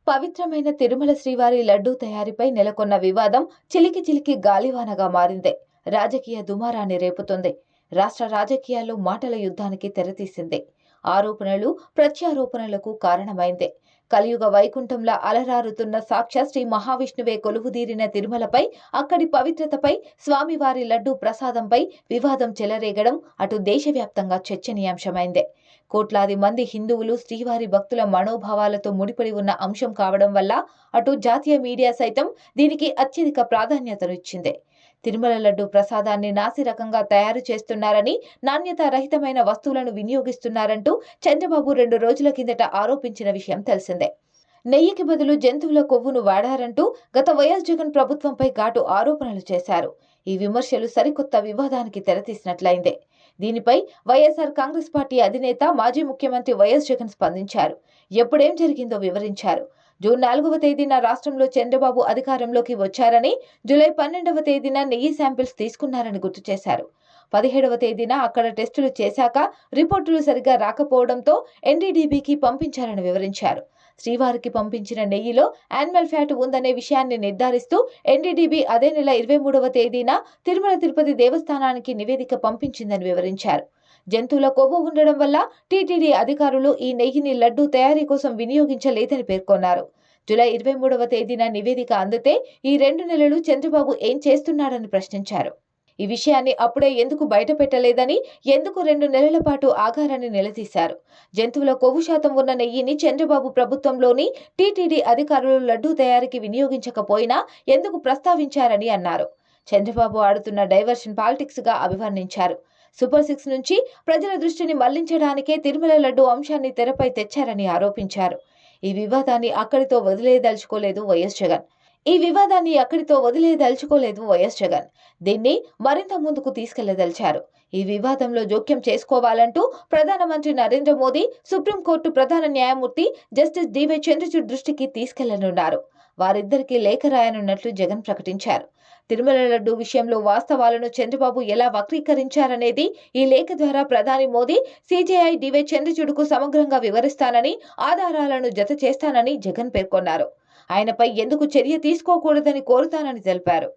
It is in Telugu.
పవిత్రమైన తిరుమల శ్రీవారి లడ్డూ తయారీపై నెలకొన్న వివాదం చిలికి గాలివానగా మారింది. రాజకీయ దుమారాన్ని రేపుతోంది. రాష్ట్ర రాజకీయాల్లో మాటల యుద్ధానికి తెరతీసింది. ఆరోపణలు, ప్రత్యారోపణలకు కారణమైంది. కలియుగ వైకుంఠంలా అలరారుతున్న సాక్షాత్ శ్రీ మహావిష్ణువే కొలువుదీరిన తిరుమలపై, అక్కడి పవిత్రతపై, స్వామివారి లడ్డూ ప్రసాదంపై వివాదం చెలరేగడం అటు దేశవ్యాప్తంగా చర్చనీయాంశమైంది. కోట్లాది మంది హిందువులు, శ్రీవారి భక్తుల మనోభావాలతో ముడిపడి ఉన్న అంశం కావడం వల్ల అటు జాతీయ మీడియా సైతం దీనికి అత్యధిక ప్రాధాన్యతనిచ్చింది. తిరుమల లడ్డూ ప్రసాదాన్ని నాసిరకంగా తయారు చేస్తున్నారని, నాణ్యత రహితమైన వస్తువులను వినియోగిస్తున్నారంటూ చంద్రబాబు 2 రోజుల కిందట ఆరోపించిన విషయం తెలిసిందే. నెయ్యికి బదులు జంతువుల కొవ్వును వాడారంటూ గత వైఎస్ జగన్ ప్రభుత్వంపై ఘాటు ఆరోపణలు చేశారు. ఈ విమర్శలు సరికొత్త వివాదానికి తెరతీసినట్లయింది. దీనిపై వైఎస్ఆర్ కాంగ్రెస్ పార్టీ అధినేత, మాజీ ముఖ్యమంత్రి వైఎస్ జగన్ స్పందించారు. ఎప్పుడేం జరిగిందో వివరించారు. జూన్ 4వ తేదీన రాష్ట్రంలో చంద్రబాబు అధికారంలోకి వచ్చారని, జూలై 12వ తేదీన నెయ్యి శాంపిల్స్ తీసుకున్నారని గుర్తు చేశారు. 17వ తేదీన అక్కడ టెస్టులు చేశాక రిపోర్టులు సరిగా రాకపోవడంతో ఎన్డీడీబీకి పంపించారని వివరించారు. శ్రీవారికి పంపించిన నెయ్యిలో యానిమల్ ఫ్యాట్ ఉందనే విషయాన్ని నిర్ధారిస్తూ ఎన్డీడీబీ అదే నెల 23వ తేదీన తిరుమల తిరుపతి దేవస్థానానికి నివేదిక పంపించిందని వివరించారు. జంతువుల కొవ్వు ఉండడం వల్ల టీటీడీ అధికారులు ఈ నెయ్యిని లడ్డూ తయారీ కోసం వినియోగించలేదని పేర్కొన్నారు. జూలై 23వ తేదీన నివేదిక అందితే ఈ 2 నెలలు చంద్రబాబు ఏం చేస్తున్నాడని ప్రశ్నించారు. ఈ విషయాన్ని అప్పుడే ఎందుకు బయటపెట్టలేదని, ఎందుకు 2 నెలల పాటు ఆగారని నిలదీశారు. జంతువుల కొవ్వు శాతం ఉన్న నెయ్యిని చంద్రబాబు ప్రభుత్వంలోని టీటీడీ అధికారులు లడ్డూ తయారీకి వినియోగించకపోయినా ఎందుకు ప్రస్తావించారని అన్నారు. చంద్రబాబు ఆడుతున్న డైవర్షన్ పాలిటిక్స్ గా అభివర్ణించారు. సూపర్ 6 నుంచి ప్రజల దృష్టిని మళ్లించడానికే తిరుమల లడ్డూ అంశాన్ని తెరపై తెచ్చారని ఆరోపించారు. ఈ వివాదాన్ని అక్కడితో వదిలేయదలుచుకోలేదు వైఎస్ జగన్. దీన్ని మరింత ముందుకు తీసుకెళ్లదలిచారు. ఈ వివాదంలో జోక్యం చేసుకోవాలంటూ ప్రధానమంత్రి నరేంద్ర మోదీ, సుప్రీంకోర్టు ప్రధాన న్యాయమూర్తి జస్టిస్ డివై చంద్రచూడ్ దృష్టికి తీసుకెళ్లనున్నారు. వారిద్దరికీ లేఖ రాయనున్నట్లు జగన్ ప్రకటించారు. తిరుమల లడ్డూ విషయంలో వాస్తవాలను చంద్రబాబు ఎలా వక్రీకరించారనేది ఈ లేఖ ద్వారా ప్రధాని మోదీ సీజేఐ డివై చంద్రచూడ్కు సమగ్రంగా వివరిస్తానని, ఆధారాలను జత చేస్తానని జగన్ పేర్కొన్నారు. ఆయనపై ఎందుకు చర్య తీసుకోకూడదని కోరుతానని తెలిపారు.